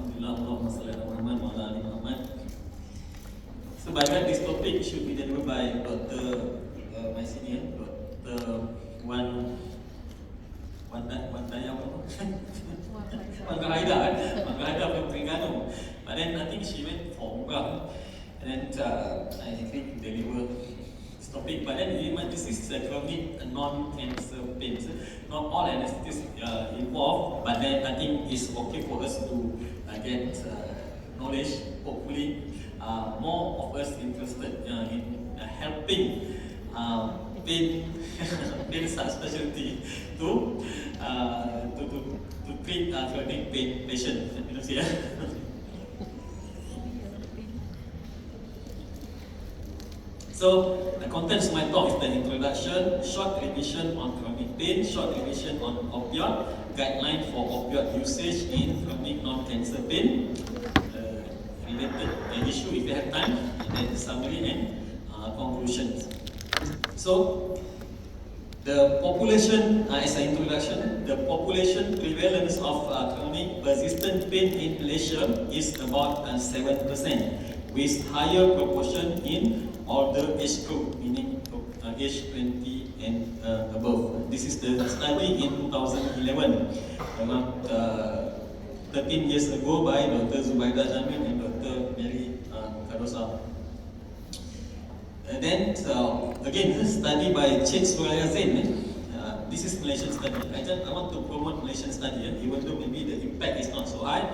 Alhamdulillah, Allahumma salli ala Muhammad wa ala ali Muhammad. So by right, this topic should be delivered by Dr. My senior, Dr. Wan Ghaida from Terengganu. But then I think she went for Umrah, and then I think deliver this topic. But then this is chronic non-cancer pains. Not all anesthetists involved, but then I think it's okay for us to get knowledge. Hopefully, more of us interested in helping pain subspecialty to treat chronic pain patients. So the contents of my talk is the introduction, short revision on chronic pain, short revision on opioid, guideline for opioid usage in chronic non-cancer pain, related issue if you have time, and then summary and conclusions. So the population, as an introduction, the population prevalence of chronic persistent pain in Malaysia is about 7%, with higher proportion in older age group, meaning age 20 and above. This is the study in 2011, around 13 years ago by Dr. Zubaida Jamil and Dr. Mary Kadosa. And then again, this study by Cik Suraya Zain. This is Malaysian study. I want to promote Malaysian study, even though maybe the impact is not so high.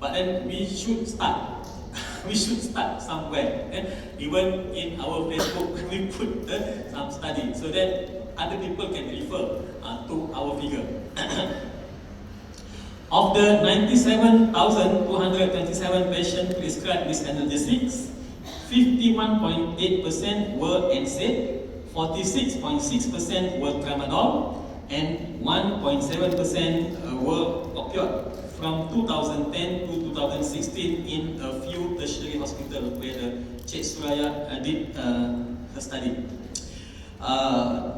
But then we should start. We should start somewhere. Even in our Facebook, we put some study so that other people can refer to our figure. Of the 97,227 patients prescribed with analgesics, 51.8% were NSAID, 46.6% were tramadol, and 1.7% were opioid. From 2010 to 2016 in a few tertiary hospitals where the Cik Suraya did her study.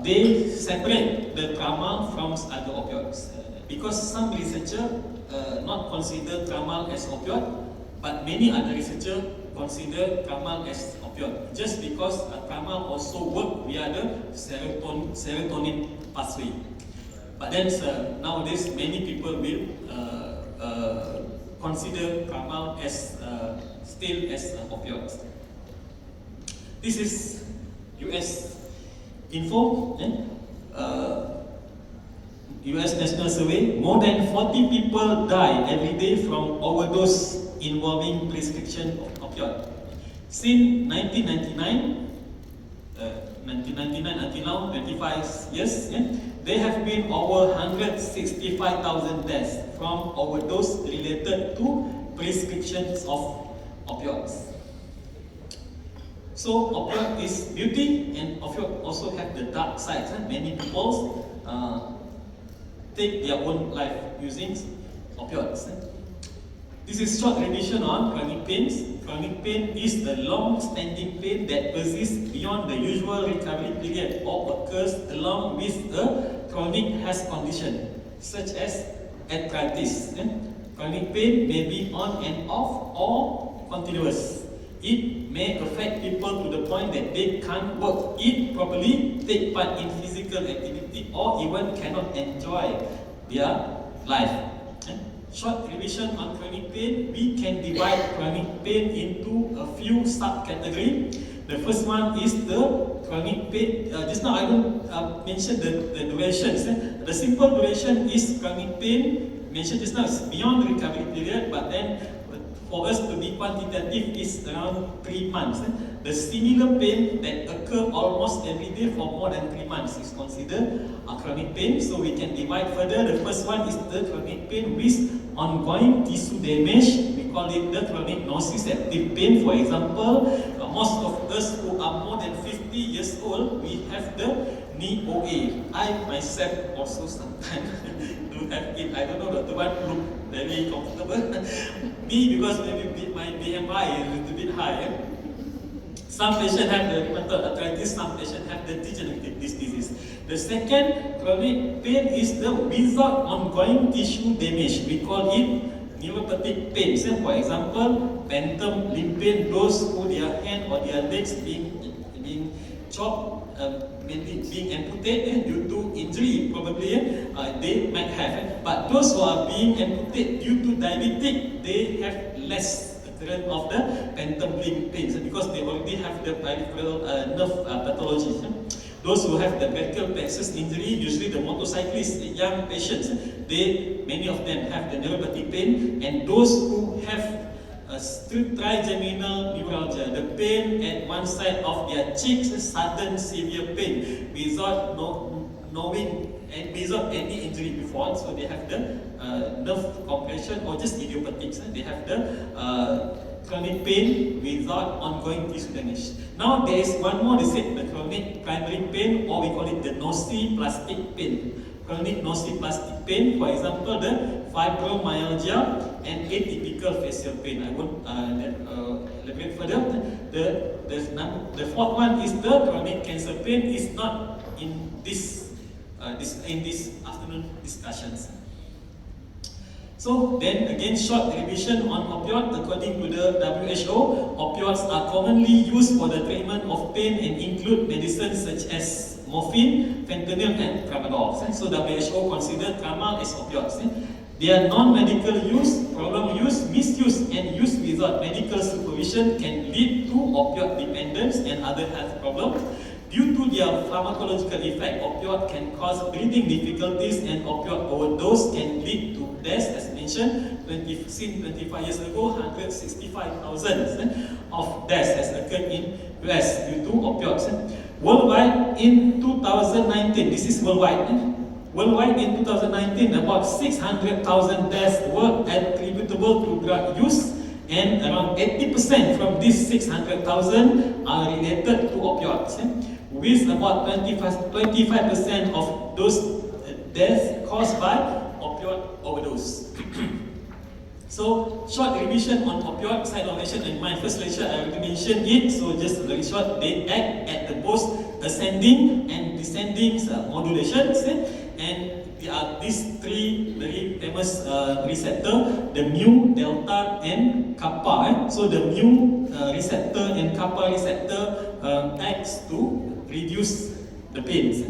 They separate the tramal from other opioids because some researchers not consider tramal as opioid, but many other researchers consider tramal as opioid just because tramal also work via the serotonin pathway. But then nowadays many people will consider tramal as still as opioids. This is US info, US National Survey. More than 40 people die every day from overdose involving prescription of opioid. Since 1999 until now, 25 years, there have been over 165,000 deaths from overdose related to prescriptions of opioids. So opioid is beauty, and opioid also have the dark side. Many people take their own life using opioids. This is short revision on chronic pains. Chronic pain is the long-standing pain that persists beyond the usual recovery period or occurs along with a chronic health condition, such as arthritis. Chronic pain may be on and off or continuous. It may affect people to the point that they can't work, eat properly, take part in physical activity, or even cannot enjoy their life. Short revision on chronic pain, we can divide chronic pain into a few subcategories. The first one is the chronic pain. Just now I don't mention the durations. The simple duration is chronic pain, mentioned just now, is beyond the recovery period, but then for us to be quantitative is around 3 months. The similar pain that occur almost every day for more than 3 months is considered a chronic pain. So we can divide further. The first one is the chronic pain with ongoing tissue damage. We call it the chronic nociceptive pain. For example, most of us who are more than 50 years old, we have the knee OA. I myself also sometimes do have it. I don't know, Dr. Wan look very comfortable. Me, because maybe my BMI is a little bit high. Some patients have the rheumatoid arthritis, some patients have the degenerative disc disease. The second chronic pain is the without ongoing tissue damage. We call it neuropathic pains. For example, phantom limb pain, those who their hand or their legs being chopped, maybe being amputated due to injury, probably they might have. But those who are being amputated due to diabetic, they have less occurrence of the phantom limb pains because they already have the peripheral nerve pathology. Those who have the brachial plexus injury, usually the motorcyclists, the young patients, many of them have the neuropathic pain, and those who have trigeminal neuralgia, the pain at one side of their cheeks, sudden severe pain, without knowing and without any injury before, so they have the nerve compression or just idiopathic. They have the chronic pain without ongoing tissue damage. Now there is one more, they said the chronic primary pain, or we call it the nociplastic pain. Chronic nociplastic pain, for example, the fibromyalgia and atypical facial pain. I won't elaborate further. The fourth one is the chronic cancer pain. Is not in this afternoon discussions. So then again, short revision on opioid. According to the WHO, opioids are commonly used for the treatment of pain and include medicines such as morphine, fentanyl, and tramadol. So WHO consider tramadol as opioids. They are non-medical use, prolonged use, misuse, and use without medical supervision can lead to opioid dependence and other health problems. Due to their pharmacological effect, opioid can cause breathing difficulties, and opioid overdose can lead to deaths. As mentioned, 25 years ago, 165,000 of deaths has occurred in US due to opioids. Worldwide in 2019, this is worldwide. Worldwide in 2019, about 600,000 deaths were attributable to drug use, and around 80% from these 600,000 are related to opioids. With about 25% of those deaths caused by opioid overdose. So, short revision on opioid side of action. In my first lecture, I already mentioned it. So, just very short, they act at the both ascending and descending modulations. And there are these three very famous receptors: the mu, delta, and kappa. So, the mu receptor and kappa receptor acts to reduce the pains.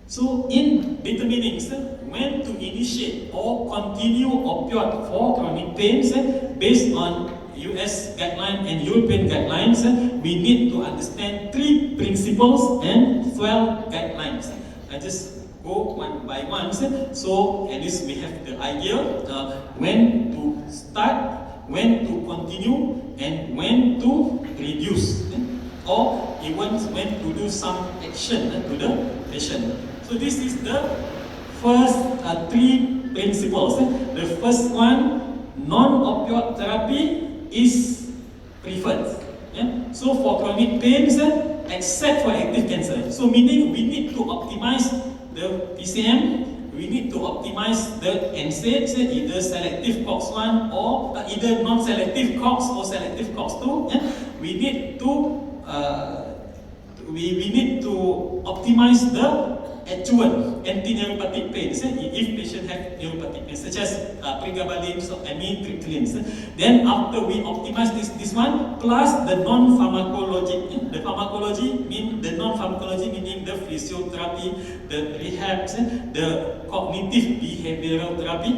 So, in determining when to initiate or continue opioid for chronic pains, based on US guidelines and European guidelines, we need to understand 3 principles and 12 guidelines. I just go one by one. So, at least we have the idea when to start, when to continue, and when to reduce, or even when to do some action to the patient. So this is the first 3 principles. The first one, non-opioid therapy is preferred. So for chronic pains, except for active cancer. So meaning we need to optimize the PCM, we need to optimize the NSAIDs, either selective COX-1 or either non-selective COX or selective COX-2. We need to optimize the adjuvant anti-neuropathic pains if patient have neuropathic pain, such as pregabalin or amitriptyline. Then after we optimize this one, plus the non-pharmacology. The pharmacology mean the non-pharmacology meaning the physiotherapy, the rehabs, the cognitive behavioral therapy.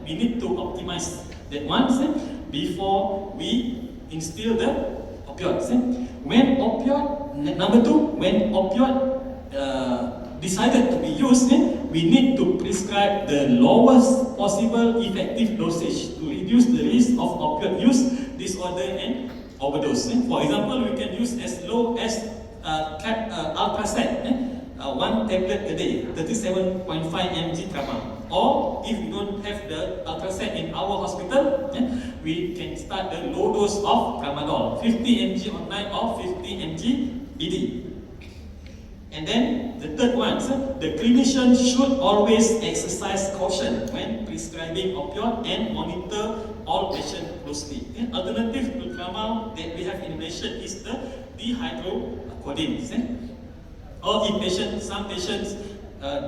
We need to optimize that one before we instill the opioids. When opioid, number 2, when opioid decided to be used, we need to prescribe the lowest possible effective dosage to reduce the risk of opioid use disorder and overdose. For example, we can use as low as Altracet, 1 tablet a day, 37.5 mg tramadol. Or if we don't have the Altracet in our hospital, we can start the low dose of tramadol, 50 mg on night or 50 mg BD. And then the third one, the clinician should always exercise caution when prescribing opioid and monitor all patients closely. Alternative to tramadol that we have in Malaysia is the dihydrocodeine. Or if some patients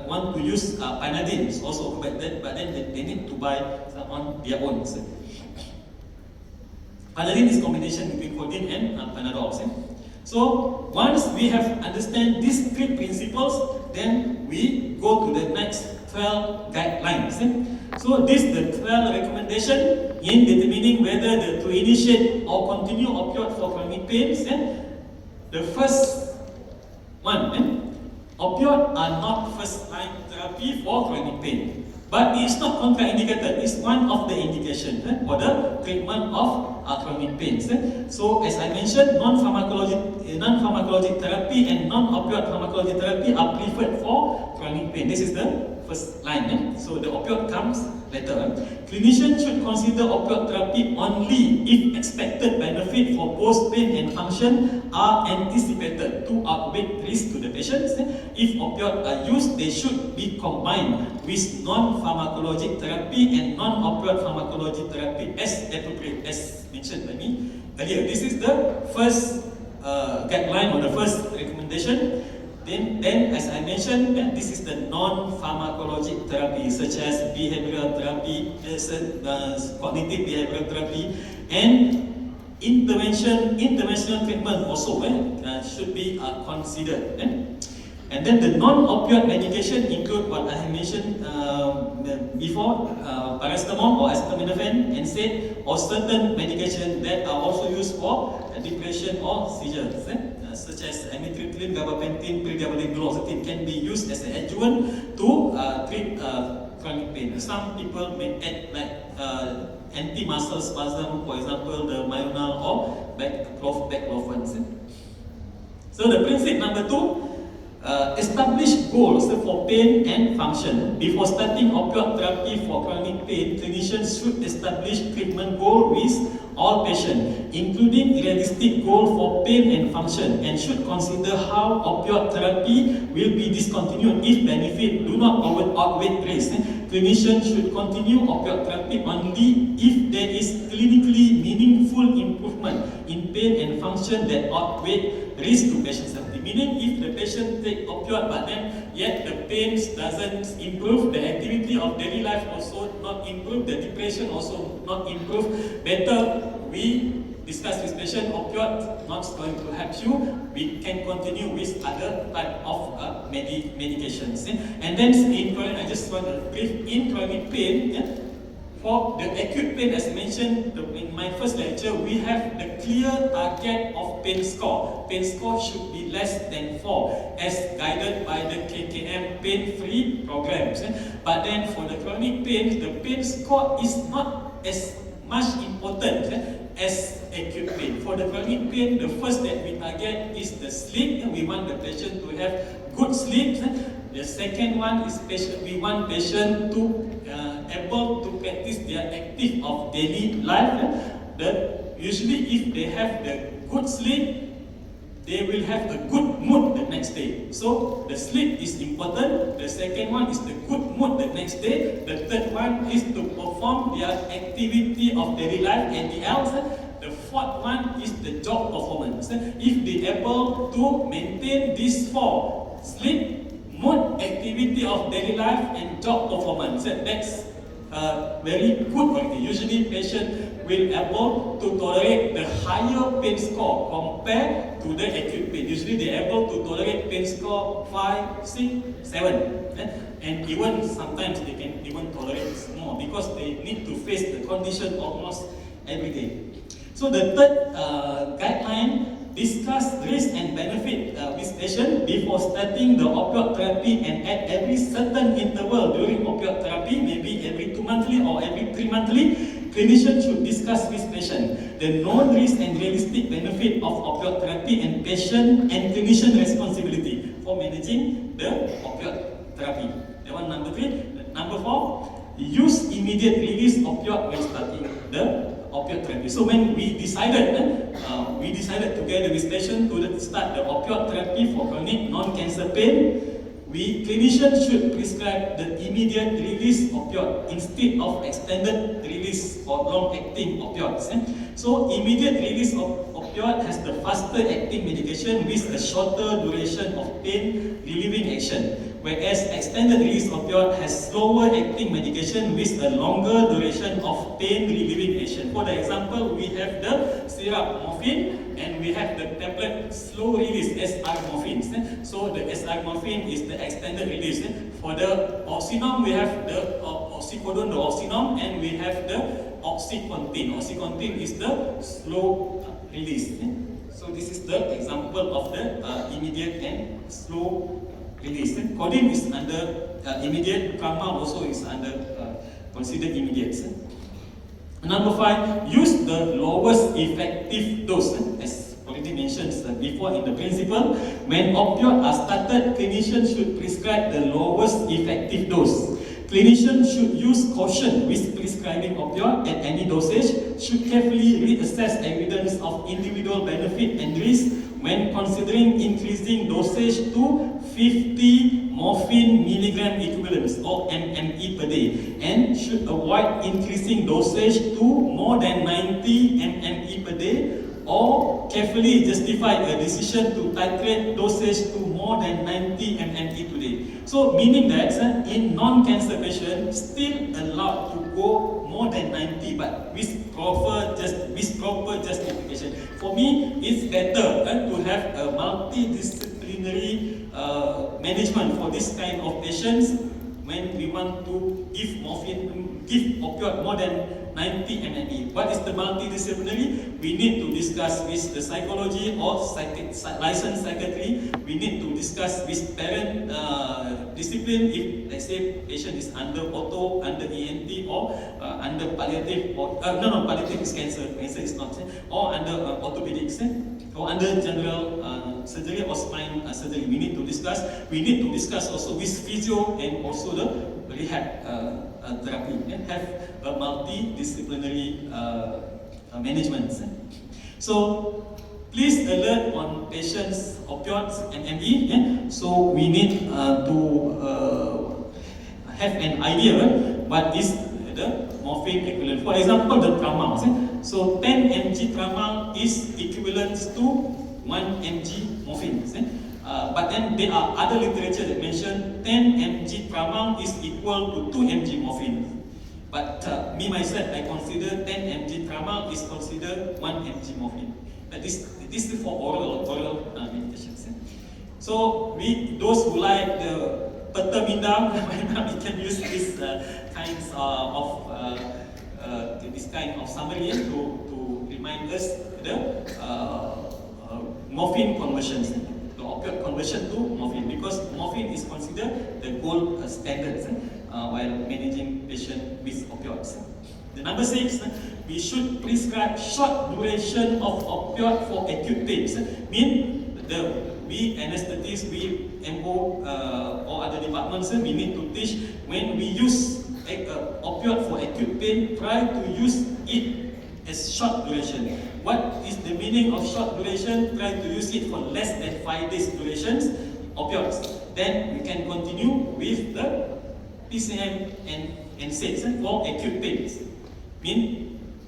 want to use Panadine also, but then they need to buy on their own. Panadine is combination between codeine and Panadol. So once we have understand these three principles, then we go to the next 12 guidelines. So this is the 12 recommendation in determining whether to initiate or continue opioid for chronic pains. The first one, opioid are not first line therapy for chronic pain, but it's not contraindicated. It's one of the indications for the treatment of chronic pains. So as I mentioned, non-pharmacologic therapy and non-opioid pharmacology therapy are preferred for chronic pain. This is the first line. So the opioid comes later. Clinicians should consider opioid therapy only if expected benefit for both pain and function are anticipated to outweigh risk to the patients. If opioids are used, they should be combined with non-pharmacologic therapy and non-opioid pharmacology therapy as appropriate, as mentioned by me earlier. This is the first guideline or the first recommendation. Then as I mentioned, this is the non-pharmacologic therapy such as behavioral therapy, cognitive behavioral therapy, and interventional treatment also should be considered. And then the non-opioid medication include what I have mentioned before, paracetamol or acetaminophen, NSAID, or certain medication that are also used for depression or seizures, such as amitriptyline, gabapentin, pregabalin, duloxetine can be used as an adjuvant to treat chronic pain. Some people may add like anti-muscle spasm, for example, the Myonal or baclofen. So the principle number 2. Establish goals for pain and function. Before starting opioid therapy for chronic pain, clinicians should establish treatment goals with all patients, including realistic goals for pain and function, and should consider how opioid therapy will be discontinued if benefits do not outweigh risk. Clinicians should continue opioid therapy only if there is clinically meaningful improvement in pain and function that outweigh risk to patient safety. Meaning, if the patient take opioid but then yet the pain doesn't improve, the activity of daily life also not improve, the depression also not improve, better we discuss with patient, opioid not going to help you, we can continue with other type of medications. And then in chronic, I just want to brief in chronic pain. For the acute pain, as I mentioned in my first lecture, we have the clear target of pain score. Pain score should be less than 4 as guided by the KKM pain-free programs. But then for the chronic pain, the pain score is not as much important as acute pain. For the chronic pain, the first that we target is the sleep. We want the patient to have good sleep. The second one is we want patient to able to practice their active of daily life. Usually if they have the good sleep, they will have a good mood the next day. So the sleep is important. The second one is the good mood the next day. The third one is to perform their activity of daily life and the else. The fourth one is the job performance. If they able to maintain these 4, sleep, mood, activity of daily life, and job performance, that's very good quality. Usually patient will able to tolerate the higher pain score compared to the acute pain. Usually they able to tolerate pain score 5, 6, 7. And even sometimes they can even tolerate more because they need to face the condition almost every day. So the third guideline, discuss risk and benefit with patient before starting the opioid therapy, and at every certain interval during opioid therapy, maybe every 2 monthly or every 3 monthly, clinicians should discuss with patient the known risk and realistic benefit of opioid therapy and patient and clinician responsibility for managing the opioid therapy. That one number 3. Number 4, use immediate release opioid when starting the opioid therapy. So when we decided together with patient to start the opioid therapy for chronic non-cancer pain, clinicians should prescribe the immediate release opioid instead of extended release or long-acting opioids. So immediate release of opioid has the faster acting medication with a shorter duration of pain relieving action. whereas extended release opioid has slower acting medication with a longer duration of pain relieving action. For the example, we have the syrup morphine and we have the tablet slow release SR morphine. So the SR morphine is the extended release. For the oxynom, we have the oxycodone, the oxynom, and we have the oxycontin. Oxycontin is the slow release. So this is the example of the immediate and slow release. Codeine is under immediate, tramadol also is under considered immediate. Number 5, use the lowest effective dose. As already mentioned before in the principle, when opioids are started, clinicians should prescribe the lowest effective dose. Clinicians should use caution with prescribing opioid at any dosage, should carefully reassess evidence of individual benefit and risk when considering increasing dosage to 50 morphine milligram equivalents or MME per day, and should avoid increasing dosage to more than 90 MME per day, or carefully justify a decision to titrate dosage to more than 90 MME per day. So meaning that in non-cancer patients still allowed to go more than 90, but with proper justification. For me, it's better to have a multidisciplinary management for this kind of patients when we want to give opioid more than 90 MME. What is the multidisciplinary? We need to discuss with the psychology or licensed psychiatry. We need to discuss with parent discipline if, let's say, patient is under ortho, under ENT, or under palliative, or palliative is cancer is not, or under orthopedics, or under general surgery or spine surgery. We need to discuss. We need to discuss also with physio and also the rehab therapy, and have a multidisciplinary management. So please alert on patients' opioids and ME. So we need to have an idea what is the morphine equivalent. For example, the tramadol. So 10 mg tramadol is equivalent to 1 mg morphine. But then there are other literature that mention 10 mg tramadol is equal to 2 mg morphine. But me myself, I consider 10 mg tramadol is considered 1 mg morphine. This is for oral medications. So those who like the petamidam, we can use this kinds of this kind of summary to remind us the morphine conversions. Opioid conversion to morphine, because morphine is considered the gold standard while managing patient with opioids. The number 6, we should prescribe short duration of opioid for acute pains. We anesthetists, we MO or other departments, we need to teach when we use opioid for acute pain, try to use it as short duration. What is the meaning of short duration? Try to use it for less than 5 days durations, opioids. Then we can continue with the PCM and NSAIDs for acute pains.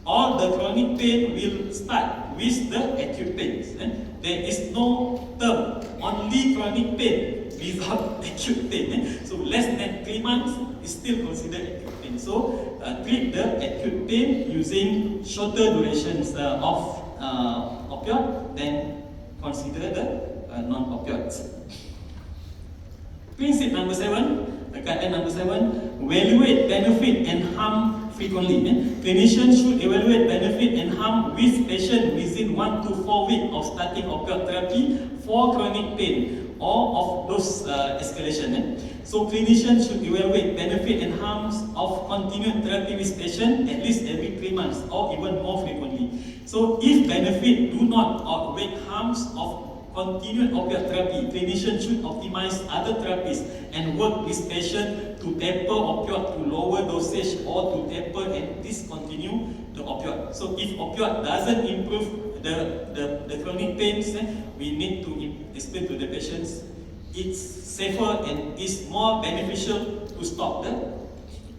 All the chronic pain will start with the acute pains. There is no term, only chronic pain without acute pain. So less than 3 months is still considered acute pain. So treat the acute pain using shorter durations of opioid, then consider the non-opioids. Principle number 7, guideline number 7, evaluate benefit and harm frequently. Clinicians should evaluate benefit and harm with patient within 1 to 4 weeks of starting opioid therapy for chronic pain or of dose escalation. So clinicians should evaluate benefit and harms of continued therapy with patient at least every 3 months or even more frequently. So if benefit do not outweigh harms of continued opioid therapy, clinicians should optimize other therapies and work with patient to taper opioid to lower dosage or to taper and discontinue the opioid. So if opioid doesn't improve the chronic pains, we need to explain to the patients it's safer and is more beneficial to stop the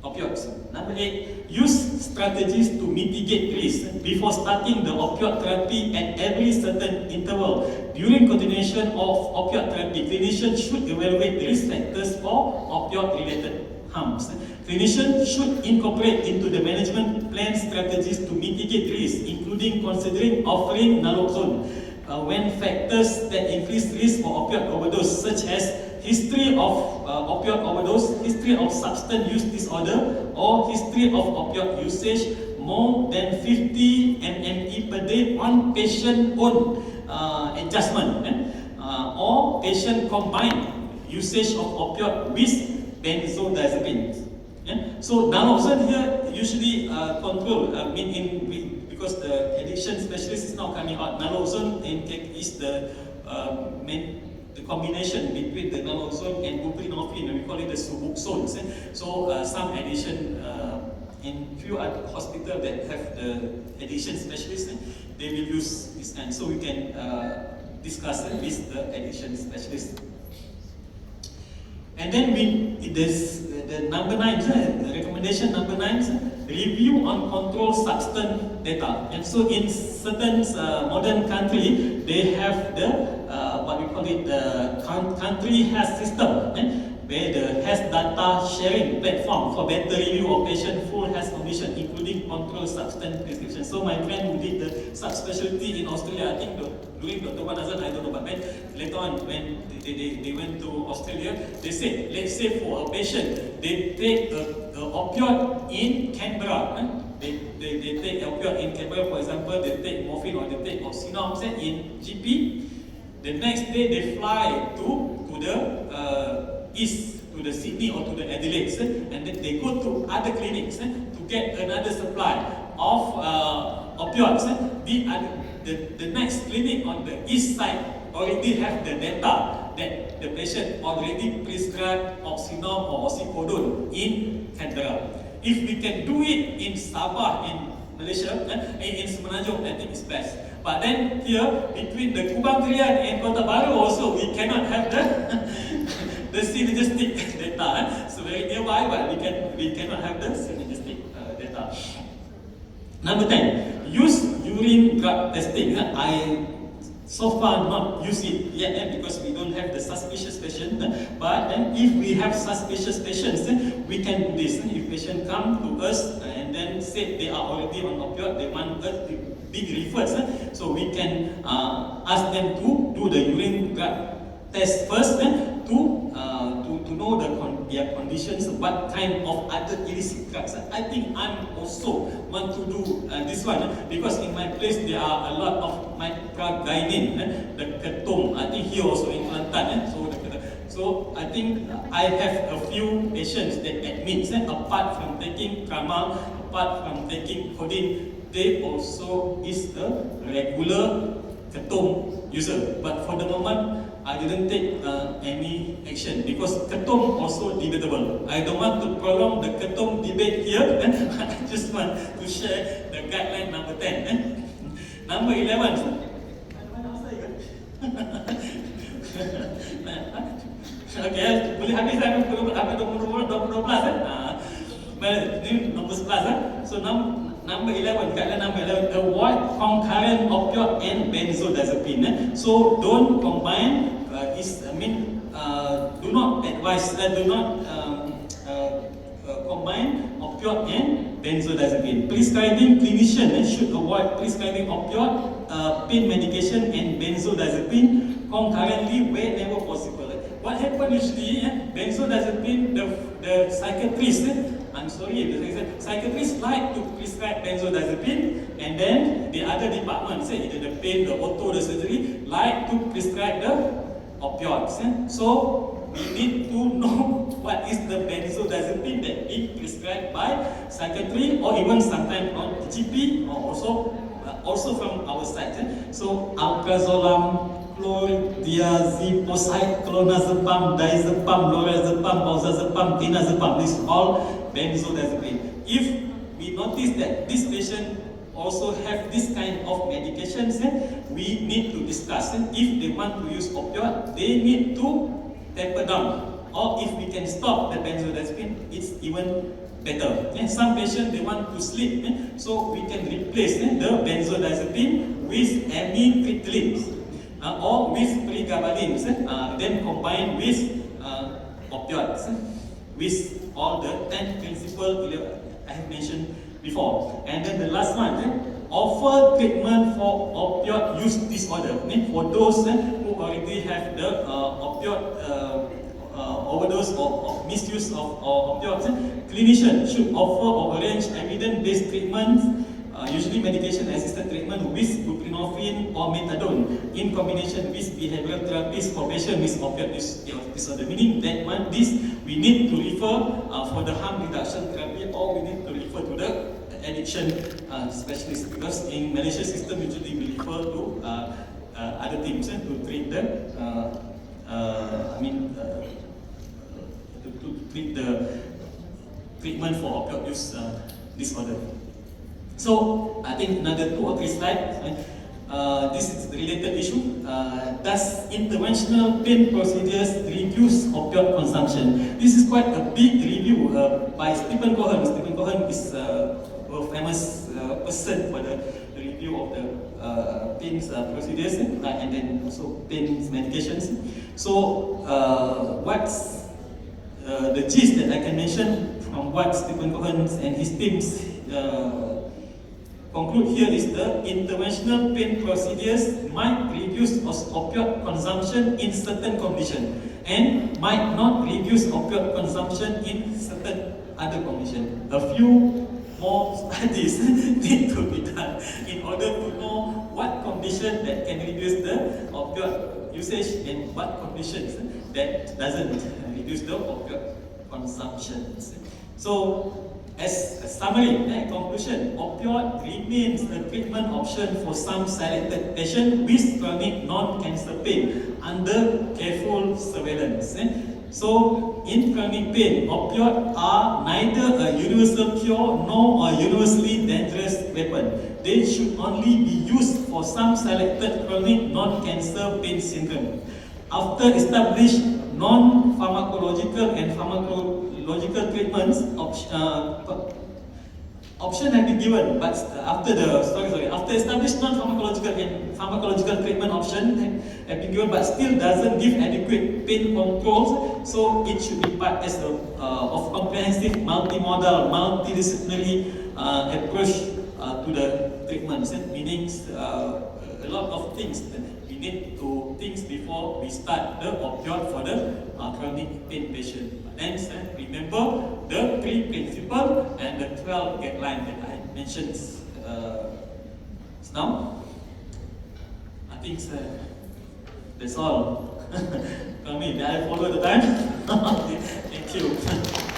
opioids. Number 8, use strategies to mitigate risk before starting the opioid therapy at every certain interval. During continuation of opioid therapy, clinicians should evaluate the risk factors for opioid-related harms. Clinicians should incorporate into the management plan strategies to mitigate risk, including considering offering naloxone when factors that increase risk for opioid overdose, such as history of opioid overdose, history of substance use disorder, or history of opioid usage more than 50 mMe per day on patient own adjustment, or patient combined usage of opioid with benzodiazepines. So naloxone here usually control, because the addiction specialist is now coming out. Naloxone is the combination between the naloxone and buprenorphine. We call it the Suboxone. So some addiction in few other hospitals that have the addiction specialist, they will use this kind. So we can discuss with the addiction specialist. And then the number 9, the recommendation number 9, review on controlled substance data. And so in certain modern country, they have the what we call it the country health system, where the health data sharing platform for better review of patient full health condition, including controlled substance prescription. So my friend who did the subspecialty in Australia, I think during Dr. Wanazan, I don't know, but later on when they went to Australia, they said, let's say for a patient, they take a opioid in Canberra. They take opioid in Canberra, for example, they take morphine or they take oxynorm in GP. The next day they fly to the east, to the Sydney or to the Adelaide, and then they go to other clinics to get another supply of opioids. The next clinic on the east side already have the data that the patient already prescribed oxynorm or oxycodone in Canberra. If we can do it in Sabah, in Malaysia, in Semenanjung, I think it's best. But then here, between the Kubang Krian and Kota Baru also, we cannot have the synergistic data. So very nearby, but we cannot have the synergistic data. Number 10, use urine drug testing. I so far not use it yet because we don't have the suspicious patient. But then if we have suspicious patients, we can do this. If patient come to us and then say they are already on opioid, they want us to be referred. So we can ask them to do the urine drug test first, to know their conditions, what kind of other illicit drugs. I think I'm also want to do this one because in my place there are a lot of mitragynine, the ketum. I think here also in Kelantan. So I think I have a few patients that admit, apart from taking tramal, apart from taking codeine, they also is a regular ketum user. But for the moment, I didn't take any action because ketum also debatable. I don't want to prolong the ketum debate here. I just want to share the guideline number 10. Number 11. Okay, boleh habis sampai 12. Ini nombor 11. So number 11, guideline number 11, avoid concurrent opioid and benzodiazepine. So don't combine. Do not advise. Do not combine opioid and benzodiazepine. Prescribing clinician should avoid prescribing opioid, pain medication, and benzodiazepine concurrently whenever possible. What happens usually, benzodiazepine, the psychiatrist, psychiatrists like to prescribe benzodiazepine, and then the other department, say either the pain, the ortho, the surgery, like to prescribe the opioids. So we need to know what is the benzodiazepine that is prescribed by psychiatry or even sometimes on GP or also from our side. So alprazolam, chlordiazepam, clonazepam, diazepam, lorazepam, oxazepam, tinazepam, these all benzodiazepine. If we notice that this patient also have this kind of medications, we need to discuss. If they want to use opioid, they need to taper down. Or if we can stop the benzodiazepine, it's even better. Some patients they want to sleep, so we can replace the benzodiazepine with amitriptyline or with pregabalin, then combine with opioids, with all the 10 principles I have mentioned before. And then the last one, offer treatment for opioid use disorder. For those who already have the opioid overdose or misuse of opioids, clinicians should offer or arrange evidence-based treatments, usually medication-assisted treatment with buprenorphine or methadone in combination with behavioral therapies for patients with opioid use disorder. Meaning that this we need to refer for the harm reduction therapy, or we need to refer to the addiction specialist, because in Malaysia system usually we refer to other teams to treat the to treat the treatment for opioid use disorder. So I think another 2 or 3 slides. This is the related issue. Does interventional pain procedures reduce opioid consumption? This is quite a big review by Stephen Cohen. Stephen Cohen is a famous person for the review of the pain procedures and then also pain medications. So what's the gist that I can mention from what Stephen Cohen and his teams conclude here is the interventional pain procedures might reduce opioid consumption in certain conditions and might not reduce opioid consumption in certain other conditions. A few more studies need to be done in order to know what condition that can reduce the opioid usage and what conditions that doesn't reduce the opioid consumption. So, as a summary and conclusion, opioid remains a treatment option for some selected patients with chronic non-cancer pain under careful surveillance. So, in chronic pain, opioids are neither a universal cure nor a universally dangerous weapon. They should only be used for some selected chronic non-cancer pain syndrome. After established non-pharmacological and pharmacological treatments, option have been given, but after established non-pharmacological and pharmacological treatment option have been given, but still doesn't give adequate pain controls, so it should be part as of comprehensive, multimodal, multidisciplinary approach to the treatments. Meaning a lot of things that we need to think before we start the opioid for the chronic pain patient. Then remember the 3 principles and the 12 guidelines that I mentioned now. I think that's all. Tell me, did I follow the time? Thank you.